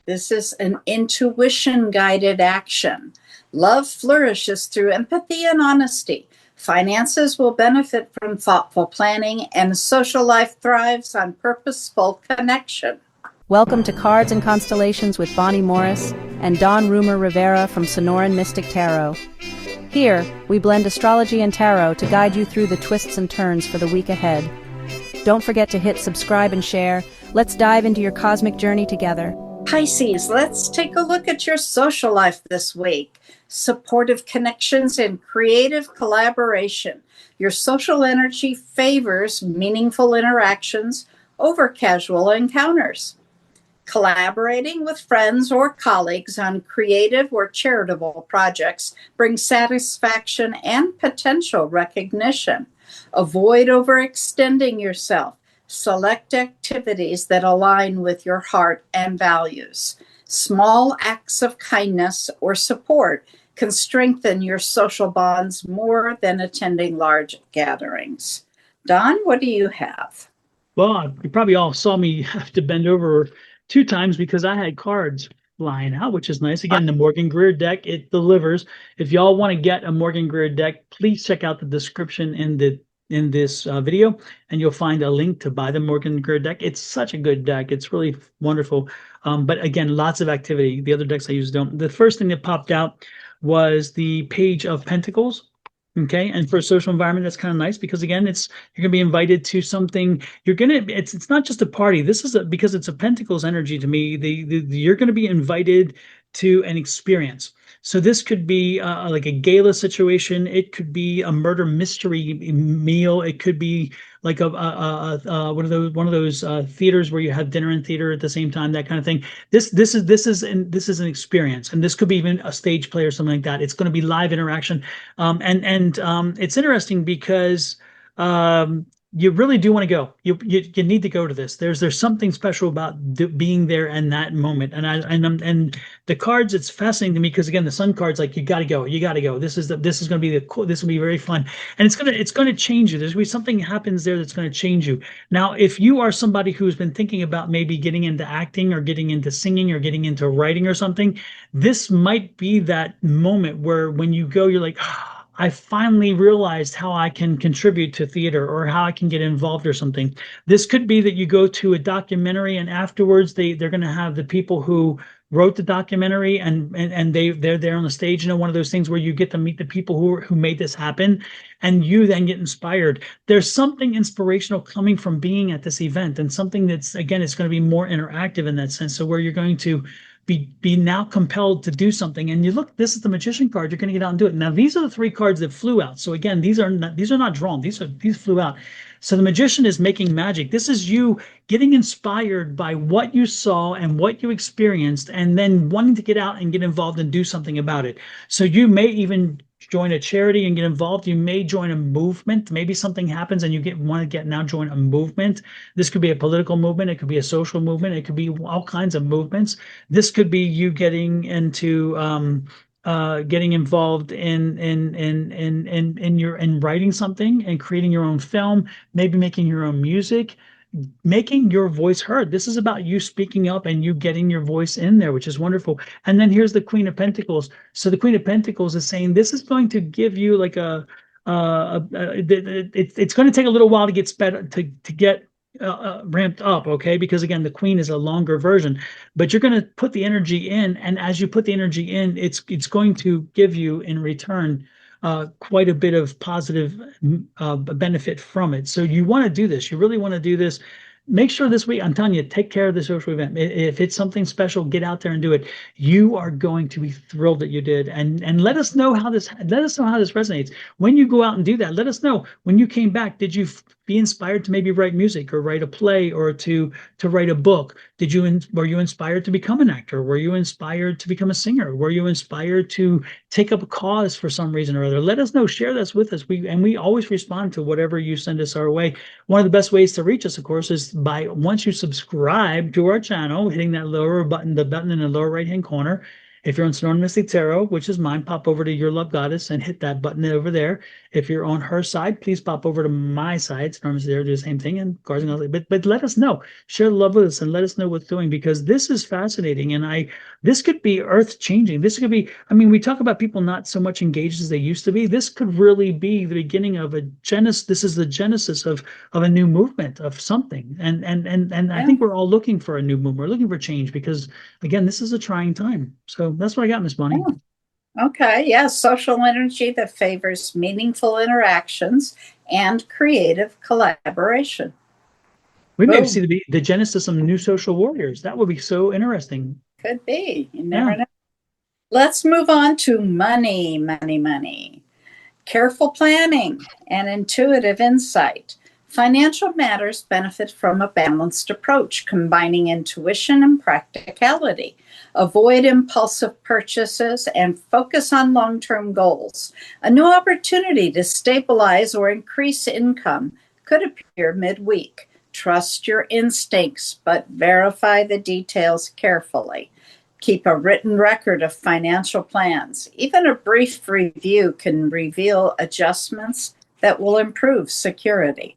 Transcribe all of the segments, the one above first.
This is an intuition-guided action. Love flourishes through empathy and honesty. Finances will benefit from thoughtful planning, and social life thrives on purposeful connection. Welcome to Cards and Constellations with Bonnie Morris and Dawn Rumor Rivera from Sonoran Mystic Tarot. Here, we blend astrology and tarot to guide you through the twists and turns for the week ahead. Don't forget to hit subscribe and share. Let's dive into your cosmic journey together. Pisces, let's take a look at your social life this week. Supportive connections and creative collaboration. Your social energy favors meaningful interactions over casual encounters. Collaborating with friends or colleagues on creative or charitable projects brings satisfaction and potential recognition. Avoid overextending yourself. Select activities that align with your heart and values. Small acts of kindness or support can strengthen your social bonds more than attending large gatherings. Don, what do you have? Well, you probably all saw me have to bend over 2 times because I had cards flying out, which is nice. Again, the Morgan Greer deck, it delivers. If y'all want to get a Morgan Greer deck, please check out the description in this video, and you'll find a link to buy the Morgan Greer deck. It's such a good deck. It's really wonderful. But again, lots of activity. The other decks I use don't. The first thing that popped out was the Page of Pentacles. Okay, and for a social environment, that's kind of nice because again, you're gonna be invited to something. It's not just a party. This is because it's a Pentacles energy to me. You're gonna be invited to an experience. So this could be like a gala situation. It could be a murder mystery meal. It could be like one of those theaters where you have dinner and theater at the same time, that kind of thing. This is an experience, and this could be even a stage play or something like that. It's going to be live interaction, and it's interesting because you really do want to go. You need to go to this. There's something special about being there in that moment. And the cards, it's fascinating to me because again, the Sun card's like you got to go. This is going to be this will be very fun, and it's going to change you. There's going to be something happens there that's going to change you. Now, if you are somebody who's been thinking about maybe getting into acting or getting into singing or getting into writing or something, this might be that moment where when you go, you're like, I finally realized how I can contribute to theater or how I can get involved or something. This could be that you go to a documentary and afterwards they're going to have the people who wrote the documentary and they're there on the stage. You know, one of those things where you get to meet the people who made this happen, and you then get inspired. There's something inspirational coming from being at this event, and something that's, again, it's going to be more interactive in that sense. So where you're going to be now compelled to do something. And you look, this is the Magician card. You're going to get out and do it. Now, these are the 3 cards that flew out. So again, these are not drawn. These flew out. So the Magician is making magic. This is you getting inspired by what you saw and what you experienced, and then wanting to get out and get involved and do something about it. So you may even join a charity and get involved. You may join a movement. Maybe something happens and you join a movement. This could be a political movement. It could be a social movement. It could be all kinds of movements. This could be you getting into getting involved in writing something and creating your own film, maybe making your own music, making your voice heard. This is about you speaking up and you getting your voice in there, which is wonderful. And then here's the Queen of Pentacles. So the Queen of Pentacles is saying this is going to give you like it's going to take a little while to get ramped up, okay? Because again, the Queen is a longer version, but you're going to put the energy in, and as you put the energy in, it's going to give you in return quite a bit of positive benefit from it. So you want to do this. You really want to do this. Make sure this week, I'm telling you, take care of the social event. If it's something special, get out there and do it. You are going to be thrilled that you did. And let us know how this resonates. When you go out and do that, let us know. When you came back, did you be inspired to maybe write music or write a play or to write a book? Were you inspired to become an actor? Were you inspired to become a singer? Were you inspired to take up a cause for some reason or other? Let us know. Share this with us. We always respond to whatever you send us our way. One of the best ways to reach us, of course, is once you subscribe to our channel, hitting that lower button, the button in the lower right-hand corner, If you're on Sonoran Mystic Tarot, which is mine, pop over to Your Love Goddess and hit that button over there. If you're on her side, please pop over to my side. Sonoran Mystic Tarot, do the same thing, and cards and all that. But let us know. Share the love with us and let us know what's doing, because this is fascinating. And this could be earth changing. This could be, I mean, we talk about people not so much engaged as they used to be. This could really be the beginning of a genesis. This is the genesis of a new movement of something. And I Yeah. think we're all looking for a new movement. We're looking for change because, again, this is a trying time. So that's what I got, Miss Bonnie. Okay, yeah, social energy that favors meaningful interactions and creative collaboration. We may Boom. see the genesis of new social warriors. That would be so interesting. Could be. You never know. Let's move on to money, money, money. Careful planning and intuitive insight. Financial matters benefit from a balanced approach, combining intuition and practicality. Avoid impulsive purchases and focus on long-term goals. A new opportunity to stabilize or increase income could appear midweek. Trust your instincts, but verify the details carefully. Keep a written record of financial plans. Even a brief review can reveal adjustments that will improve security.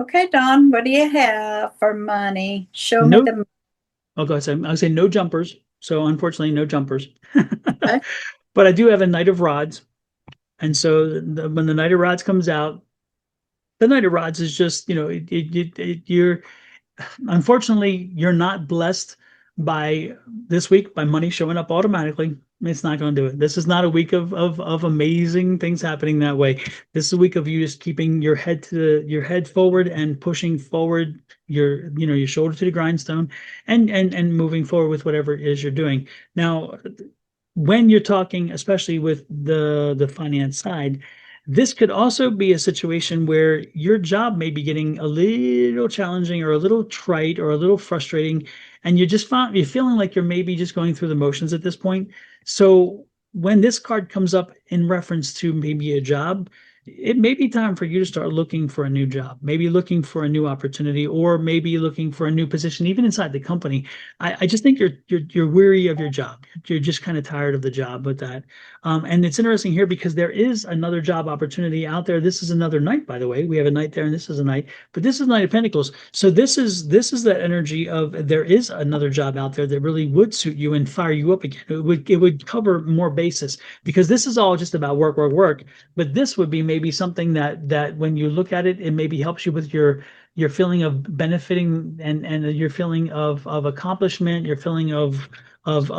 Okay, Don, what do you have for money? Show me No, the. oh, go ahead. I would say no jumpers. So unfortunately, no jumpers. Okay. But I do have a Knight of Rods. And so when the Knight of Rods comes out, the Knight of Rods is just, you're, unfortunately, you're not blessed by this week by money showing up automatically. It's not going to do it. This is not a week of amazing things happening that way. This is a week of you just keeping your head forward and pushing forward your shoulder to the grindstone and moving forward with whatever it is you're doing. Now, when you're talking, especially with the finance side, this could also be a situation where your job may be getting a little challenging or a little trite or a little frustrating, and you're feeling like you're maybe just going through the motions at this point. So when this card comes up in reference to maybe a job, it may be time for you to start looking for a new job, maybe looking for a new opportunity, or maybe looking for a new position, even inside the company. I just think you're weary of your job. You're just kind of tired of the job with that. And it's interesting here because there is another job opportunity out there. This is another Knight, by the way. We have a Knight there, and this is a Knight, but this is Knight of Pentacles. So this is that energy of there is another job out there that really would suit you and fire you up again. It would cover more bases, because this is all just about work, work, work. But this would be maybe something that when you look at it, it maybe helps you with your feeling of benefiting and your feeling of accomplishment, your feeling of of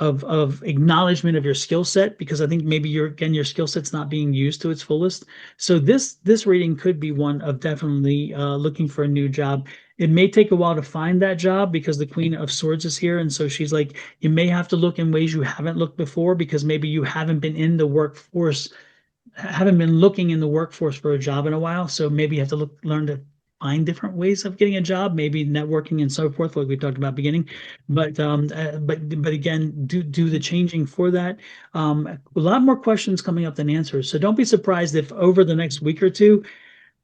of acknowledgement of your skill set, because I think maybe your skill set's not being used to its fullest. So this reading could be one of definitely looking for a new job. It may take a while to find that job because the Queen of Swords is here, and so she's like, you may have to look in ways you haven't looked before, because maybe you haven't been in the workforce, haven't been looking in the workforce for a job in a while. So maybe you have to learn to find different ways of getting a job, maybe networking and so forth, like we talked about beginning. But again, do the changing for that. A lot more questions coming up than answers. So don't be surprised if over the next week or two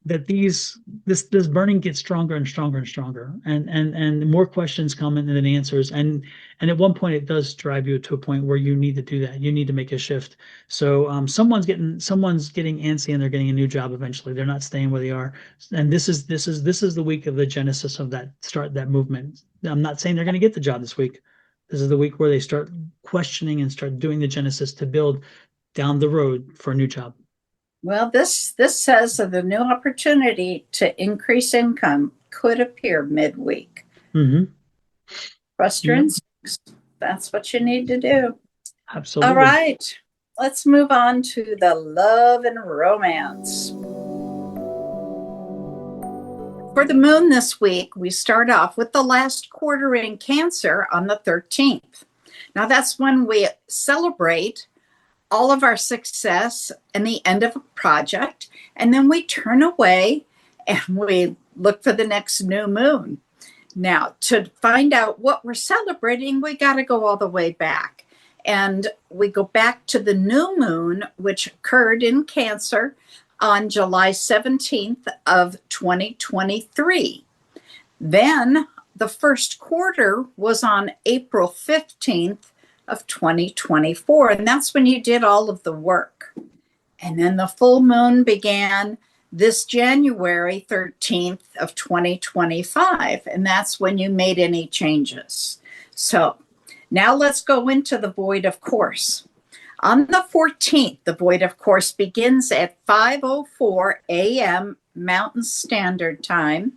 that this burning gets stronger and stronger and stronger, and more questions come in than answers, and at one point it does drive you to a point where you need to do that. You need to make a shift. So someone's getting antsy, and they're getting a new job eventually. They're not staying where they are, and this is the week of the genesis of that movement. I'm not saying they're going to get the job this week. This is the week where they start questioning and start doing the genesis to build down the road for a new job. Well, this says that the new opportunity to increase income could appear midweek. Mm-hmm. Trust your Yep. instincts. That's what you need to do. Absolutely. All right. Let's move on to the love and romance. For the moon this week, we start off with the last quarter in Cancer on the 13th. Now, that's when we celebrate all of our success and the end of a project, and then we turn away and we look for the next new moon. Now, to find out what we're celebrating, we got to go all the way back. And we go back to the new moon, which occurred in Cancer on July 17th of 2023. Then the first quarter was on April 15th of 2024. And that's when you did all of the work. And then the full moon began this January 13th of 2025. And that's when you made any changes. So now let's go into the void of course. On the 14th, the void of course begins at 5:04 a.m. Mountain Standard Time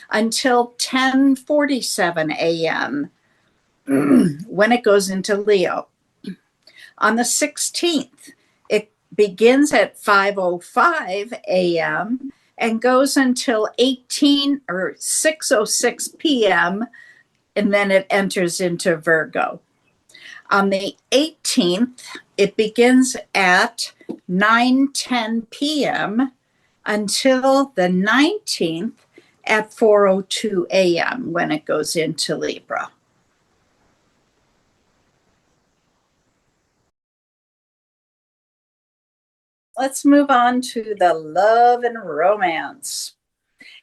until 10:47 a.m. when it goes into Leo. On the 16th, it begins at 5:05 a.m. and goes until 6:06 p.m. and then it enters into Virgo. On the 18th, it begins at 9:10 p.m. until the 19th at 4:02 a.m. when it goes into Libra. Let's move on to the love and romance.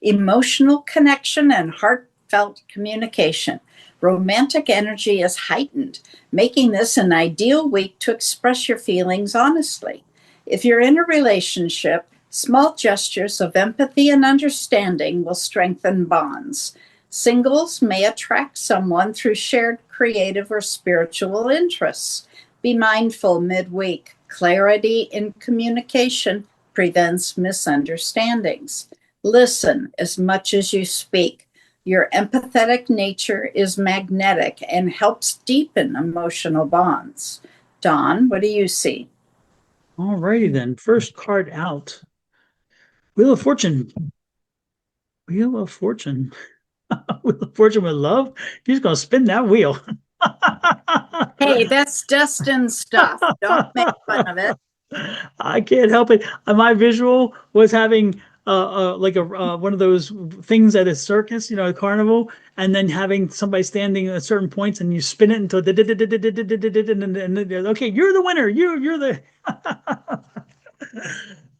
Emotional connection and heartfelt communication. Romantic energy is heightened, making this an ideal week to express your feelings honestly. If you're in a relationship, small gestures of empathy and understanding will strengthen bonds. Singles may attract someone through shared creative or spiritual interests. Be mindful midweek. Clarity in communication prevents misunderstandings. Listen as much as you speak. Your empathetic nature is magnetic and helps deepen emotional bonds. Dawn, what do you see? All righty then. First card out. Wheel of Fortune. Wheel of Fortune. Wheel of Fortune with love. She's going to spin that wheel. Hey, that's destined stuff. Don't make fun of it. I can't help it. My visual was having like a one of those things at a circus, a carnival, and then having somebody standing at certain points, and you spin it until okay, you're the winner. You're the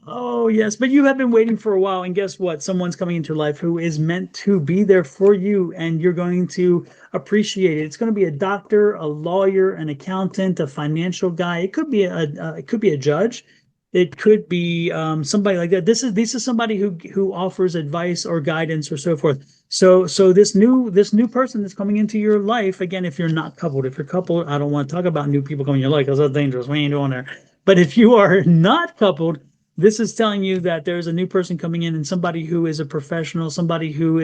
Oh, yes. But you have been waiting for a while. And guess what? Someone's coming into life who is meant to be there for you, and you're going to appreciate it. It's going to be a doctor, a lawyer, an accountant, a financial guy. It could be a judge. It could be somebody like that. This is somebody who offers advice or guidance or so forth. So this new person that's coming into your life, again, if you're not coupled, if you're coupled, I don't want to talk about new people coming in your life because that's dangerous. We ain't doing there. But if you are not coupled, this is telling you that there's a new person coming in, and somebody who is a professional, somebody who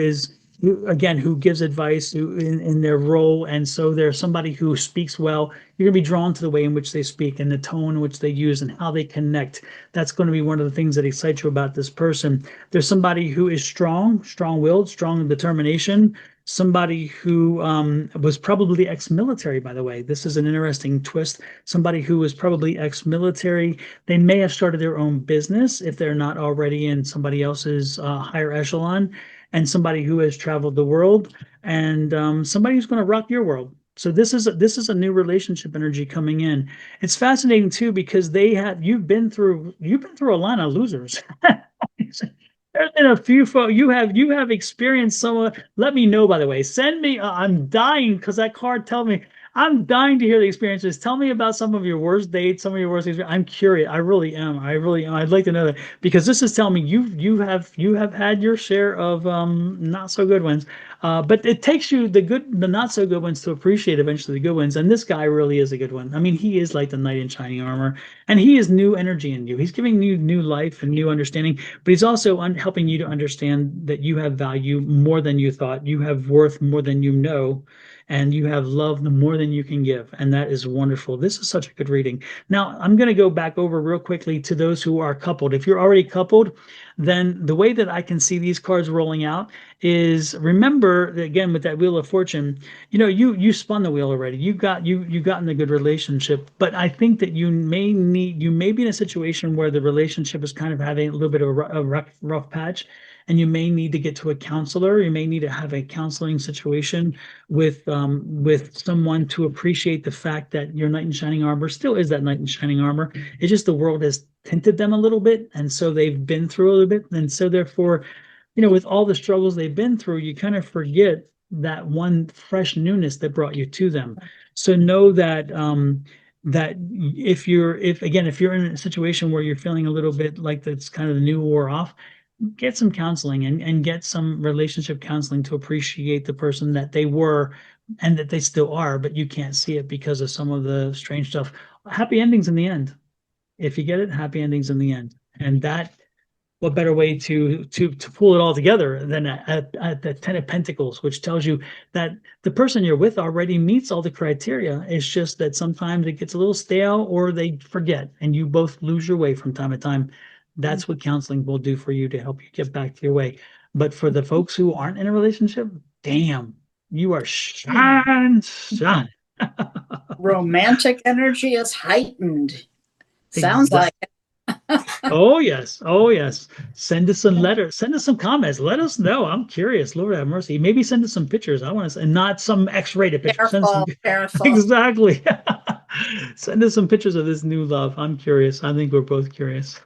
gives advice in their role. And so there's somebody who speaks well. You're going to be drawn to the way in which they speak and the tone in which they use and how they connect. That's going to be one of the things that excites you about this person. There's somebody who is strong-willed, strong in determination, somebody who was probably ex-military, by the way. This is an interesting twist. Somebody who was probably ex-military. They may have started their own business if they're not already in somebody else's higher echelon, and somebody who has traveled the world, and somebody who's going to rock your world. So this is a new relationship energy coming in. It's fascinating too because you've been through a line of losers. There's been a few folks you have experienced someone. Let me know, by the way. Send me. I'm dying because that card tell me. I'm dying to hear the experiences. Tell me about some of your worst dates, some of your worst experiences. I'm curious. I really am. I really am. I'd like to know that because this is telling me you have had your share of not so good ones. But it takes you the not so good ones to appreciate eventually the good ones. And this guy really is a good one. I mean, he is like the knight in shining armor, and he is new energy in you. He's giving you new life and new understanding, but he's also helping you to understand that you have value more than you thought. You have worth more than you know, and you have love more than you can give. And that is wonderful. This is such a good reading. Now, I'm going to go back over real quickly to those who are coupled. If you're already coupled, then the way that I can see these cards rolling out is, remember, again, with that Wheel of Fortune, you spun the wheel already. You got in a good relationship, but I think that you may be in a situation where the relationship is kind of having a little bit of a rough patch, and you may need to get to a counselor. You may need to have a counseling situation with someone to appreciate the fact that your knight in shining armor still is that knight in shining armor. It's just the world has tinted them a little bit, and so they've been through a little bit, and so therefore, with all the struggles they've been through, you kind of forget that one fresh newness that brought you to them. So know that that if you're in a situation where you're feeling a little bit like that's kind of the new war off, get some counseling and get some relationship counseling to appreciate the person that they were and that they still are, but you can't see it because of some of the strange stuff. Happy endings in the end. If you get it, happy endings in the end. And that, what better way to pull it all together than at the Ten of Pentacles, which tells you that the person you're with already meets all the criteria. It's just that sometimes it gets a little stale or they forget and you both lose your way from time to time. That's what counseling will do for you to help you get back to your way. But for the folks who aren't in a relationship, damn, you are shine. Romantic energy is heightened. Sounds Exactly. like Oh yes, oh yes. Send us a letter. Send us some comments. Let us know. I'm curious. Lord have mercy. Maybe send us some pictures. I want to, and not some X-rated pictures. Send some careful. exactly. Send us some pictures of this new love. I'm curious. I think we're both curious.